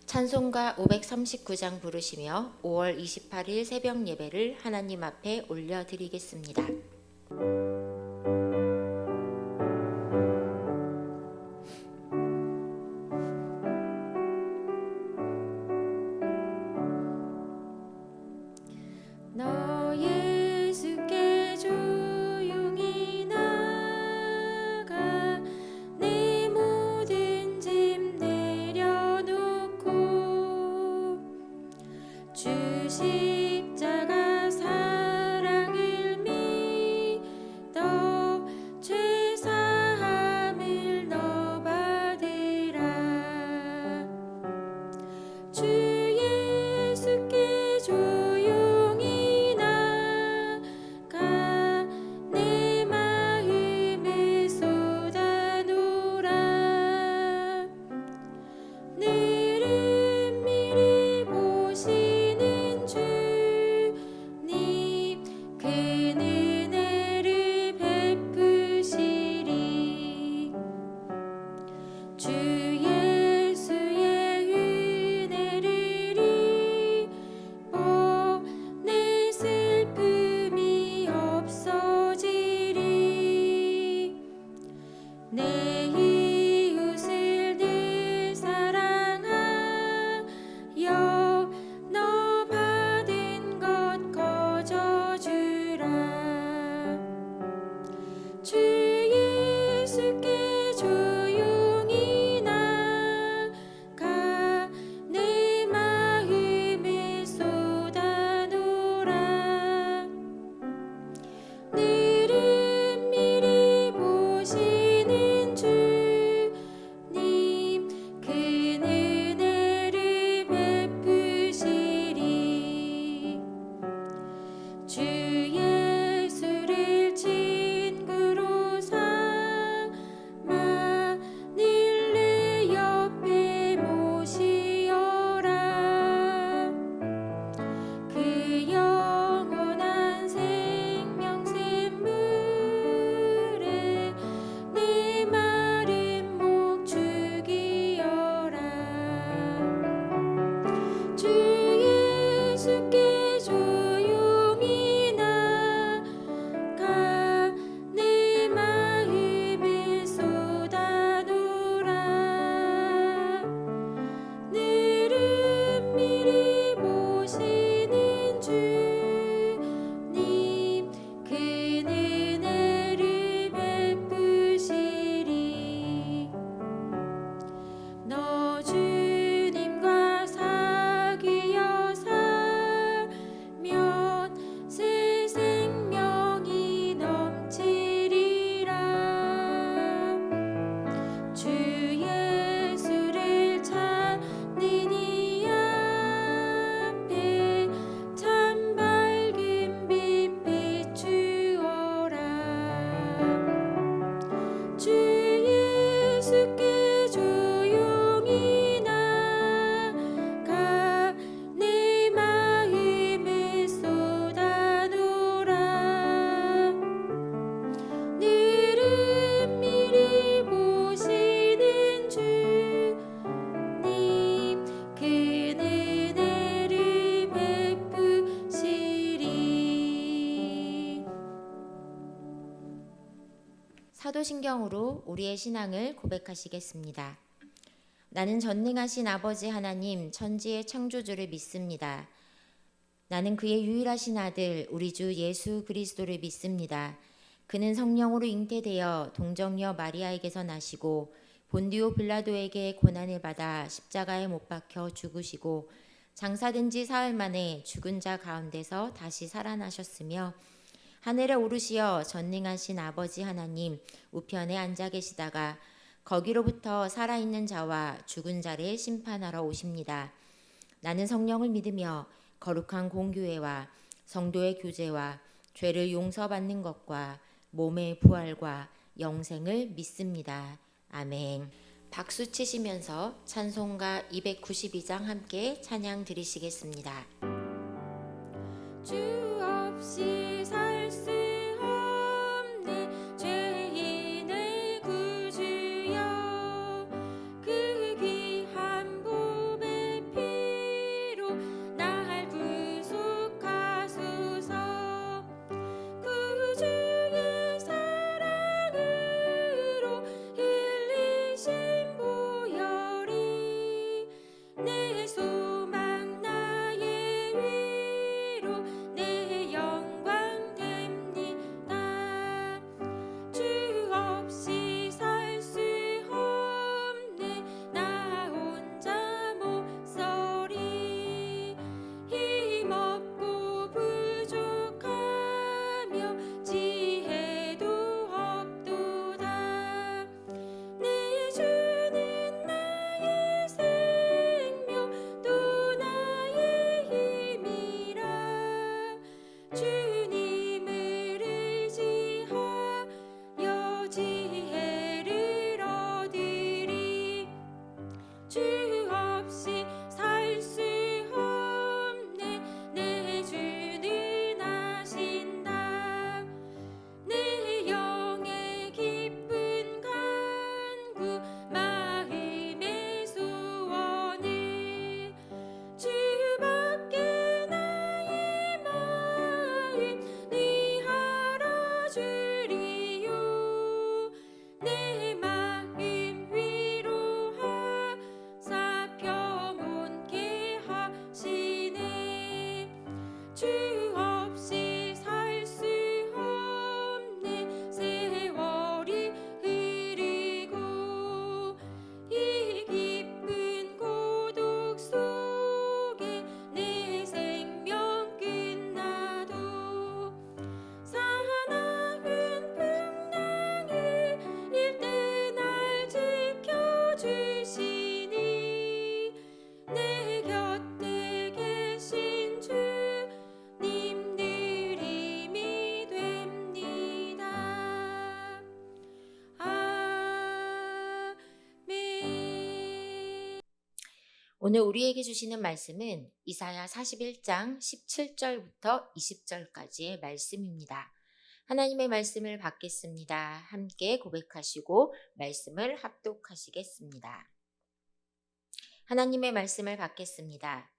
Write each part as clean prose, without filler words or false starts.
찬송가 539장 부르시며 5월 28일 새벽 예배를 하나님 앞에 올려드리겠습니다. 너 예수께 조용히 나가 내 모든 짐 내려놓고 주 십자가 사랑을 믿어 죄 사함을 너 받으라. 주 예수께 조용히 나가 내 마음을 쏟아놓으라. 늘은 미리 보시는 주님 큰 은혜를 베푸시리. 주 예수의 은혜를 입어 내 슬픔이 없어지리. 내 이웃을 늘 사랑하여 너 받은 것 거저주라. 주 예수께 조용히 나가 내 마음을 쏟아놓으라. 늘은 미리 보시는 주님 큰 은혜를 베푸시리. 주 예수를 친구로 삼아 늘 내 옆에 모시어라. 그 영원한 생명 샘물에 내 마른 목 죽이어라. 주 예수께 조용히 나가 내 마음을 쏟아놓으라. 늘은 미리 보시는 주님 큰 은혜를 베푸시리. 너 주님과 사귀어 살면 새 생명이 넘치리라. 주 예수를 찾는 이 앞에 참 밝은 빛 비추어라. 주 예수께 조용히 나가 내 마음을 쏟아놓으라. 늘은 미리 보시는 주님 큰 은혜를 베푸시리. 사도신경으로 우리의 신앙을 고백하시겠습니다. 나는 전능하신 아버지 하나님 천지의 창조주를 믿습니다. 나는 그의 유일하신 아들 우리 주 예수 그리스도를 믿습니다. 그는 성령으로 잉태되어 동정녀 마리아에게서 나시고 본디오 빌라도에게 고난을 받아 십자가에 못 박혀 죽으시고 장사된 지 사흘 만에 죽은 자 가운데서 다시 살아나셨으며 하늘에 오르시어 전능하신 아버지 하나님 우편에 앉아 계시다가 거기로부터 살아있는 자와 죽은 자를 심판하러 오십니다. 나는 성령을 믿으며 거룩한 공교회와 성도의 교제와 죄를 용서받는 것과 몸의 부활과 영생을 믿습니다. 아멘. 박수 치시면서 찬송가 292장 함께 찬양 드리시겠습니다. 주 없이 살 수 없네 죄인의 구주여 그 귀한 보배 오늘 우리에게 주시는 말씀은 이사야 41장 17절부터 20절까지의 말씀입니다. 하나님의 말씀을 받겠습니다. 함께 고백하시고 말씀을 합독하시겠습니다. 하나님의 말씀을 받겠습니다.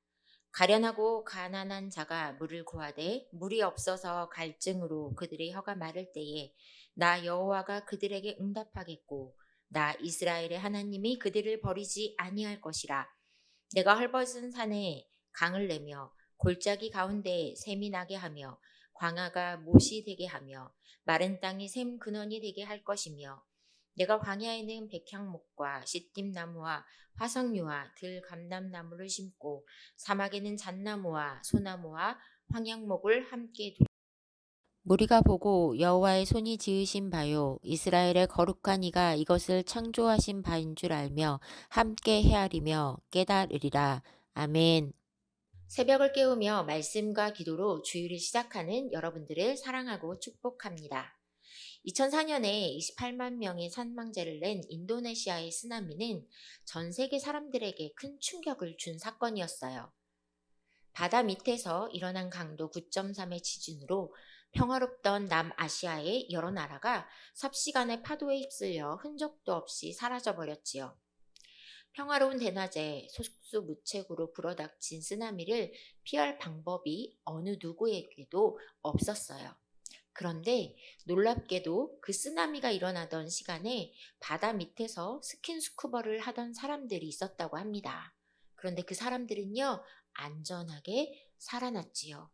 가련하고 가난한 자가 물을 구하되 물이 없어서 갈증으로 그들의 혀가 마를 때에 나 여호와가 그들에게 응답하겠고 나 이스라엘의 하나님이 그들을 버리지 아니할 것이라. 내가 헐벗은 산에 강을 내며 골짜기 가운데에 샘이 나게 하며 광야가 못이 되게 하며 마른 땅이 샘 근원이 되게 할 것이며 내가 광야에는 백향목과 시띠나무와 화석류와 들감람나무를 심고 사막에는 잣나무와 소나무와 황양목을 함께 두리라. 무리가 보고 여호와의 손이 지으신 바요 이스라엘의 거룩한 이가 이것을 창조하신 바인 줄 알며 함께 헤아리며 깨달으리라. 아멘. 새벽을 깨우며 말씀과 기도로 주일을 시작하는 여러분들을 사랑하고 축복합니다. 2004년에 28만 명의 사망자를 낸 인도네시아의 쓰나미는 전 세계 사람들에게 큰 충격을 준 사건이었어요. 바다 밑에서 일어난 강도 9.3의 지진으로 평화롭던 남아시아의 여러 나라가 삽시간에 파도에 휩쓸려 흔적도 없이 사라져버렸지요. 평화로운 대낮에 속수무책으로 불어닥친 쓰나미를 피할 방법이 어느 누구에게도 없었어요. 그런데 놀랍게도 그 쓰나미가 일어나던 시간에 바다 밑에서 스킨스쿠버를 하던 사람들이 있었다고 합니다. 그런데 그 사람들은요, 안전하게 살아났지요.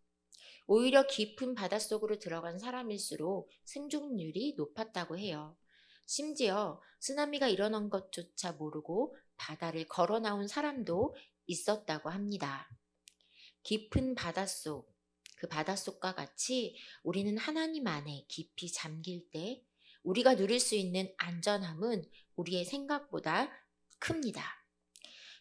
오히려 깊은 바닷속으로 들어간 사람일수록 생존율이 높았다고 해요. 심지어 쓰나미가 일어난 것조차 모르고 바다를 걸어 나온 사람도 있었다고 합니다. 깊은 바닷속, 그 바닷속과 같이 우리는 하나님 안에 깊이 잠길 때 우리가 누릴 수 있는 안전함은 우리의 생각보다 큽니다.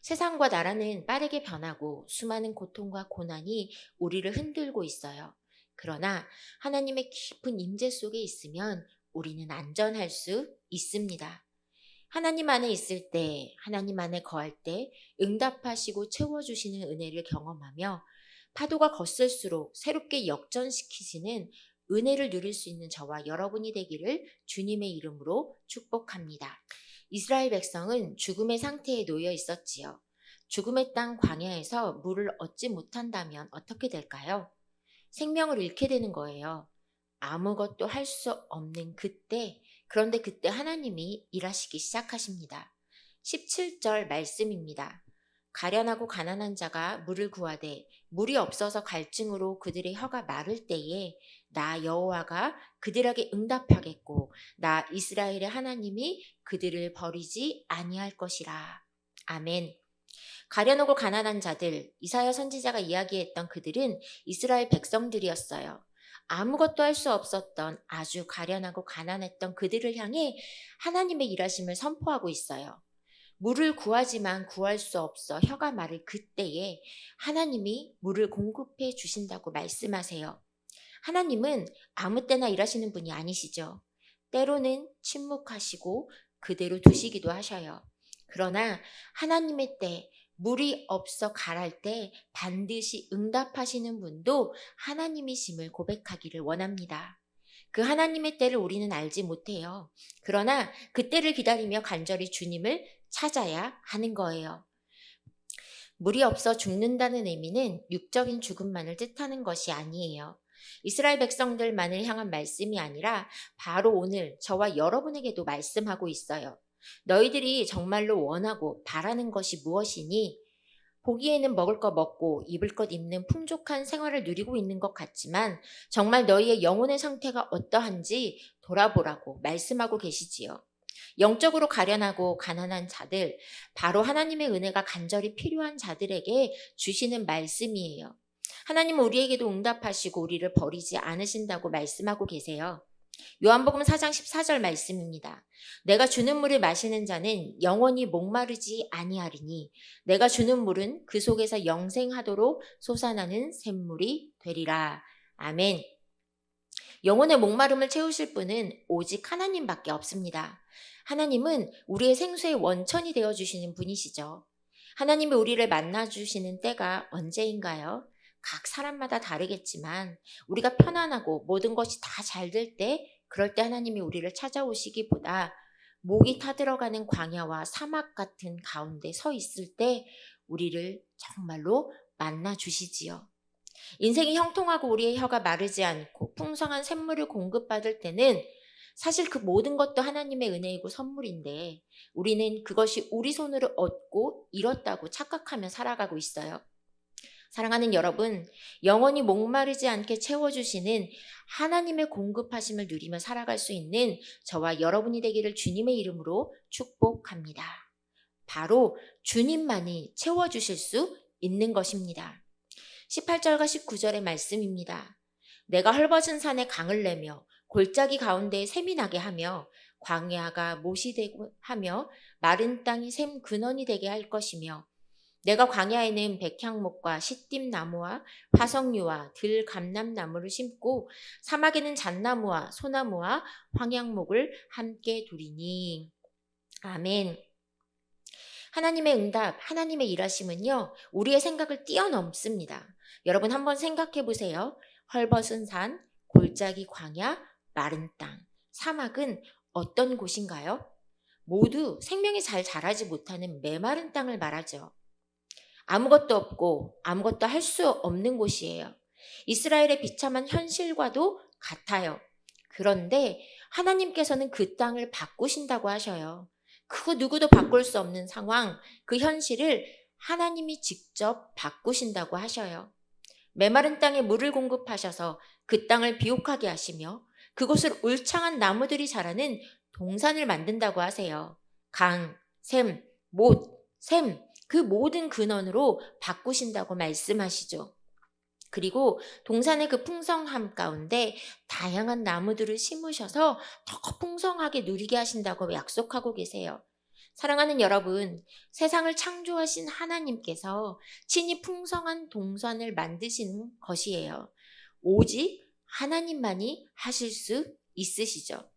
세상과 나라는 빠르게 변하고 수많은 고통과 고난이 우리를 흔들고 있어요. 그러나 하나님의 깊은 임재 속에 있으면 우리는 안전할 수 있습니다. 하나님 안에 있을 때, 하나님 안에 거할 때 응답하시고 채워주시는 은혜를 경험하며 파도가 거셀수록 새롭게 역전시키시는 은혜를 누릴 수 있는 저와 여러분이 되기를 주님의 이름으로 축복합니다. 이스라엘 백성은 죽음의 상태에 놓여 있었지요. 죽음의 땅 광야에서 물을 얻지 못한다면 어떻게 될까요? 생명을 잃게 되는 거예요. 아무것도 할 수 없는 그때, 그런데 그때 하나님이 일하시기 시작하십니다. 17절 말씀입니다. 가련하고 가난한 자가 물을 구하되 물이 없어서 갈증으로 그들의 혀가 마를 때에 나 여호와가 그들에게 응답하겠고 나 이스라엘의 하나님이 그들을 버리지 아니할 것이라. 아멘. 가련하고 가난한 자들, 이사야 선지자가 이야기했던 그들은 이스라엘 백성들이었어요. 아무것도 할 수 없었던 아주 가련하고 가난했던 그들을 향해 하나님의 일하심을 선포하고 있어요. 물을 구하지만 구할 수 없어 혀가 마를 그때에 하나님이 물을 공급해 주신다고 말씀하세요. 하나님은 아무 때나 일하시는 분이 아니시죠. 때로는 침묵하시고 그대로 두시기도 하셔요. 그러나 하나님의 때, 물이 없어 가랄 때 반드시 응답하시는 분도 하나님이심을 고백하기를 원합니다. 그 하나님의 때를 우리는 알지 못해요. 그러나 그 때를 기다리며 간절히 주님을 찾아야 하는 거예요. 물이 없어 죽는다는 의미는 육적인 죽음만을 뜻하는 것이 아니에요. 이스라엘 백성들만을 향한 말씀이 아니라 바로 오늘 저와 여러분에게도 말씀하고 있어요. 너희들이 정말로 원하고 바라는 것이 무엇이니? 보기에는 먹을 것 먹고 입을 것 입는 풍족한 생활을 누리고 있는 것 같지만 정말 너희의 영혼의 상태가 어떠한지 돌아보라고 말씀하고 계시지요. 영적으로 가련하고 가난한 자들, 바로 하나님의 은혜가 간절히 필요한 자들에게 주시는 말씀이에요. 하나님은 우리에게도 응답하시고 우리를 버리지 않으신다고 말씀하고 계세요. 요한복음 4장 14절 말씀입니다. 내가 주는 물을 마시는 자는 영원히 목마르지 아니하리니 내가 주는 물은 그 속에서 영생하도록 솟아나는 샘물이 되리라. 아멘. 영혼의 목마름을 채우실 분은 오직 하나님밖에 없습니다. 하나님은 우리의 생수의 원천이 되어주시는 분이시죠. 하나님이 우리를 만나주시는 때가 언제인가요? 각 사람마다 다르겠지만 우리가 편안하고 모든 것이 다 잘 될 때, 그럴 때 하나님이 우리를 찾아오시기보다 목이 타들어가는 광야와 사막 같은 가운데 서 있을 때 우리를 정말로 만나주시지요. 인생이 형통하고 우리의 혀가 마르지 않고 풍성한 샘물을 공급받을 때는 사실 그 모든 것도 하나님의 은혜이고 선물인데 우리는 그것이 우리 손으로 얻고 잃었다고 착각하며 살아가고 있어요. 사랑하는 여러분, 영원히 목마르지 않게 채워주시는 하나님의 공급하심을 누리며 살아갈 수 있는 저와 여러분이 되기를 주님의 이름으로 축복합니다. 바로 주님만이 채워주실 수 있는 것입니다. 18절과 19절의 말씀입니다. 내가 헐벗은 산에 강을 내며 골짜기 가운데에 샘이 나게 하며 광야가 못이 되고 하며 마른 땅이 샘 근원이 되게 할 것이며 내가 광야에는 백향목과 시띠나무와 화석류와 들감람나무를 심고 사막에는 잣나무와 소나무와 황양목을 함께 두리니. 아멘. 하나님의 응답, 하나님의 일하심은요, 우리의 생각을 뛰어넘습니다. 여러분 한번 생각해 보세요. 헐벗은 산, 골짜기 광야, 마른 땅, 사막은 어떤 곳인가요? 모두 생명이 잘 자라지 못하는 메마른 땅을 말하죠. 아무것도 없고 아무것도 할 수 없는 곳이에요. 이스라엘의 비참한 현실과도 같아요. 그런데 하나님께서는 그 땅을 바꾸신다고 하셔요. 그 누구도 바꿀 수 없는 상황, 그 현실을 하나님이 직접 바꾸신다고 하셔요. 메마른 땅에 물을 공급하셔서 그 땅을 비옥하게 하시며 그곳을 울창한 나무들이 자라는 동산을 만든다고 하세요. 강, 샘, 못, 샘, 그 모든 근원으로 바꾸신다고 말씀하시죠. 그리고 동산의 그 풍성함 가운데 다양한 나무들을 심으셔서 더 풍성하게 누리게 하신다고 약속하고 계세요. 사랑하는 여러분, 세상을 창조하신 하나님께서 친히 풍성한 동산을 만드시는 것이에요. 오직 하나님만이 하실 수 있으시죠.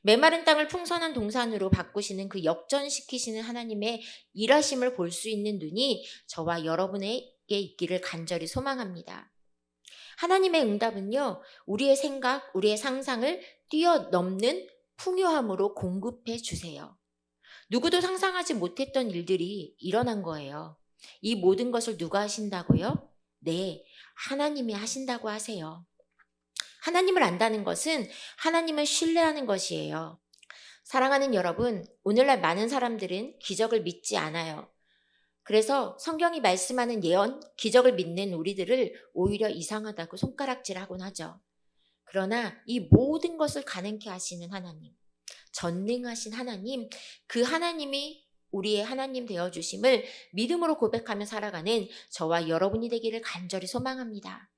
메마른 땅을 풍성한 동산으로 바꾸시는 그 역전시키시는 하나님의 일하심을 볼 수 있는 눈이 저와 여러분에게 있기를 간절히 소망합니다. 하나님의 응답은요, 우리의 생각, 우리의 상상을 뛰어넘는 풍요함으로 공급해 주세요. 누구도 상상하지 못했던 일들이 일어난 거예요. 이 모든 것을 누가 하신다고요? 네, 하나님이 하신다고 하세요. 하나님을 안다는 것은 하나님을 신뢰하는 것이에요. 사랑하는 여러분, 오늘날 많은 사람들은 기적을 믿지 않아요. 그래서 성경이 말씀하는 예언, 기적을 믿는 우리들을 오히려 이상하다고 손가락질하곤 하죠. 그러나 이 모든 것을 가능케 하시는 하나님, 전능하신 하나님, 그 하나님이 우리의 하나님 되어주심을 믿음으로 고백하며 살아가는 저와 여러분이 되기를 간절히 소망합니다.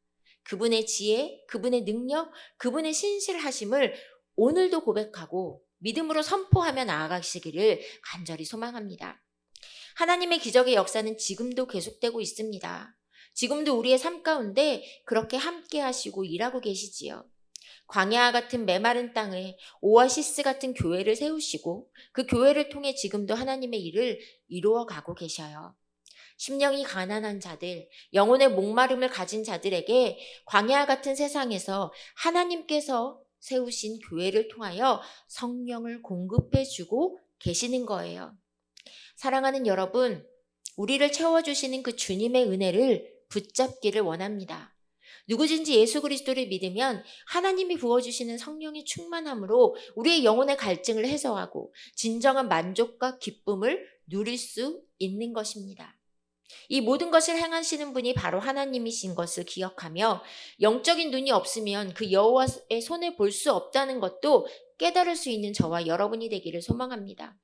그분의 지혜, 그분의 능력, 그분의 신실하심을 오늘도 고백하고 믿음으로 선포하며 나아가시기를 간절히 소망합니다. 하나님의 기적의 역사는 지금도 계속되고 있습니다. 지금도 우리의 삶 가운데 그렇게 함께 하시고 일하고 계시지요. 광야 같은 메마른 땅에 오아시스 같은 교회를 세우시고 그 교회를 통해 지금도 하나님의 일을 이루어 가고 계셔요. 심령이 가난한 자들, 영혼의 목마름을 가진 자들에게 광야 같은 세상에서 하나님께서 세우신 교회를 통하여 성령을 공급해 주고 계시는 거예요. 사랑하는 여러분, 우리를 채워주시는 그 주님의 은혜를 붙잡기를 원합니다. 누구든지 예수 그리스도를 믿으면 하나님이 부어주시는 성령의 충만함으로 우리의 영혼의 갈증을 해소하고 진정한 만족과 기쁨을 누릴 수 있는 것입니다. 이 모든 것을 행하시는 분이 바로 하나님이신 것을 기억하며 영적인 눈이 없으면 그 여호와의 손을 볼 수 없다는 것도 깨달을 수 있는 저와 여러분이 되기를 소망합니다.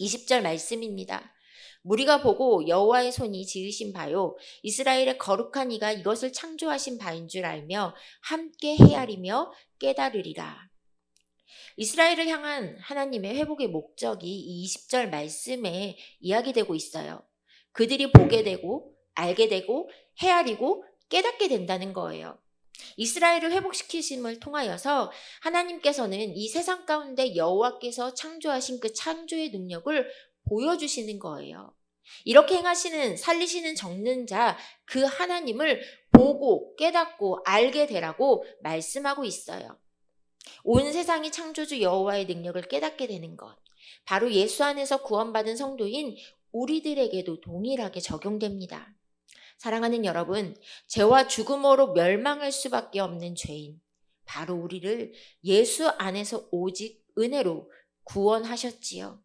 20절 말씀입니다. 무리가 보고 여호와의 손이 지으신 바요 이스라엘의 거룩한 이가 이것을 창조하신 바인 줄 알며 함께 헤아리며 깨달으리라. 이스라엘을 향한 하나님의 회복의 목적이 이 20절 말씀에 이야기되고 있어요. 그들이 보게 되고 알게 되고 헤아리고 깨닫게 된다는 거예요. 이스라엘을 회복시키심을 통하여서 하나님께서는 이 세상 가운데 여호와께서 창조하신 그 창조의 능력을 보여주시는 거예요. 이렇게 행하시는 살리시는 적는 자 그 하나님을 보고 깨닫고 알게 되라고 말씀하고 있어요. 온 세상이 창조주 여호와의 능력을 깨닫게 되는 것. 바로 예수 안에서 구원받은 성도인 우리들에게도 동일하게 적용됩니다. 사랑하는 여러분, 죄와 죽음으로 멸망할 수밖에 없는 죄인, 바로 우리를 예수 안에서 오직 은혜로 구원하셨지요.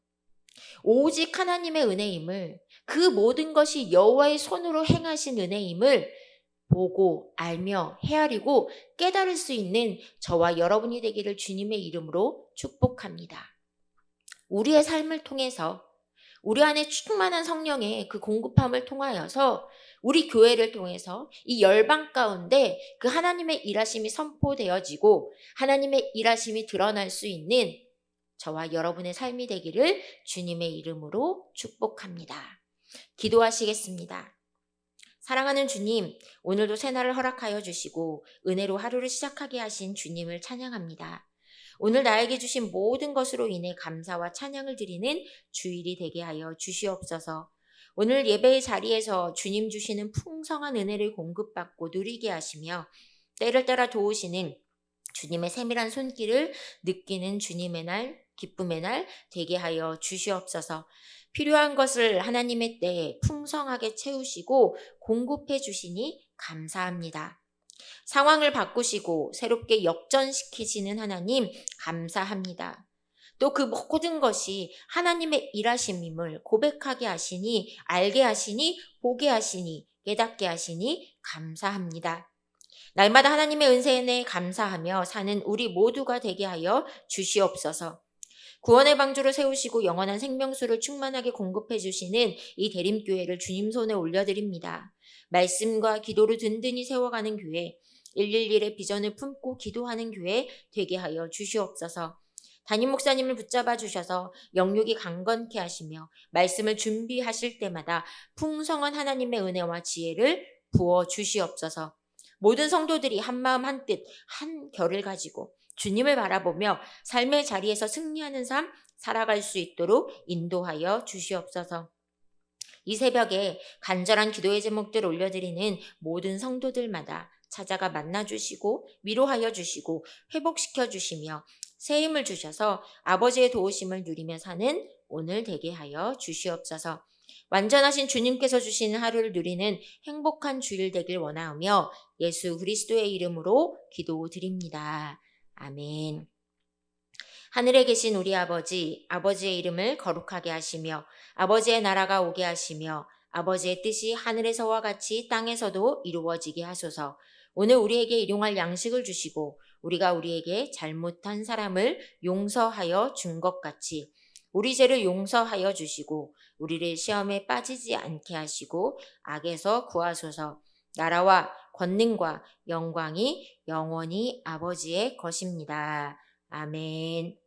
오직 하나님의 은혜임을, 그 모든 것이 여호와의 손으로 행하신 은혜임을 보고 알며 헤아리고 깨달을 수 있는 저와 여러분이 되기를 주님의 이름으로 축복합니다. 우리의 삶을 통해서 우리 안에 충만한 성령의 그 공급함을 통하여서 우리 교회를 통해서 이 열방 가운데 그 하나님의 일하심이 선포되어지고 하나님의 일하심이 드러날 수 있는 저와 여러분의 삶이 되기를 주님의 이름으로 축복합니다. 기도하시겠습니다. 사랑하는 주님, 오늘도 새날을 허락하여 주시고 은혜로 하루를 시작하게 하신 주님을 찬양합니다. 오늘 나에게 주신 모든 것으로 인해 감사와 찬양을 드리는 주일이 되게 하여 주시옵소서. 오늘 예배의 자리에서 주님 주시는 풍성한 은혜를 공급받고 누리게 하시며 때를 따라 도우시는 주님의 세밀한 손길을 느끼는 주님의 날, 기쁨의 날 되게 하여 주시옵소서. 필요한 것을 하나님의 때에 풍성하게 채우시고 공급해 주시니 감사합니다. 상황을 바꾸시고 새롭게 역전시키시는 하나님 감사합니다. 또 그 모든 것이 하나님의 일하심임을 고백하게 하시니, 알게 하시니, 보게 하시니, 깨닫게 하시니 감사합니다. 날마다 하나님의 은혜에 감사하며 사는 우리 모두가 되게 하여 주시옵소서. 구원의 방주를 세우시고 영원한 생명수를 충만하게 공급해 주시는 이 대림교회를 주님 손에 올려드립니다. 말씀과 기도로 든든히 세워가는 교회, 111의 비전을 품고 기도하는 교회 되게 하여 주시옵소서. 담임 목사님을 붙잡아 주셔서 영육이 강건케 하시며 말씀을 준비하실 때마다 풍성한 하나님의 은혜와 지혜를 부어 주시옵소서. 모든 성도들이 한마음 한뜻 한결을 가지고 주님을 바라보며 삶의 자리에서 승리하는 삶 살아갈 수 있도록 인도하여 주시옵소서. 이 새벽에 간절한 기도의 제목들을 올려드리는 모든 성도들마다 찾아가 만나주시고 위로하여 주시고 회복시켜 주시며 새 힘을 주셔서 아버지의 도우심을 누리며 사는 오늘 되게 하여 주시옵소서. 완전하신 주님께서 주시는 하루를 누리는 행복한 주일 되길 원하오며 예수 그리스도의 이름으로 기도드립니다. 아멘. 하늘에 계신 우리 아버지, 아버지의 이름을 거룩하게 하시며 아버지의 나라가 오게 하시며 아버지의 뜻이 하늘에서와 같이 땅에서도 이루어지게 하소서. 오늘 우리에게 일용할 양식을 주시고 우리가 우리에게 잘못한 사람을 용서하여 준 것 같이 우리 죄를 용서하여 주시고 우리를 시험에 빠지지 않게 하시고 악에서 구하소서. 나라와 권능과 영광이 영원히 아버지의 것입니다. 아멘.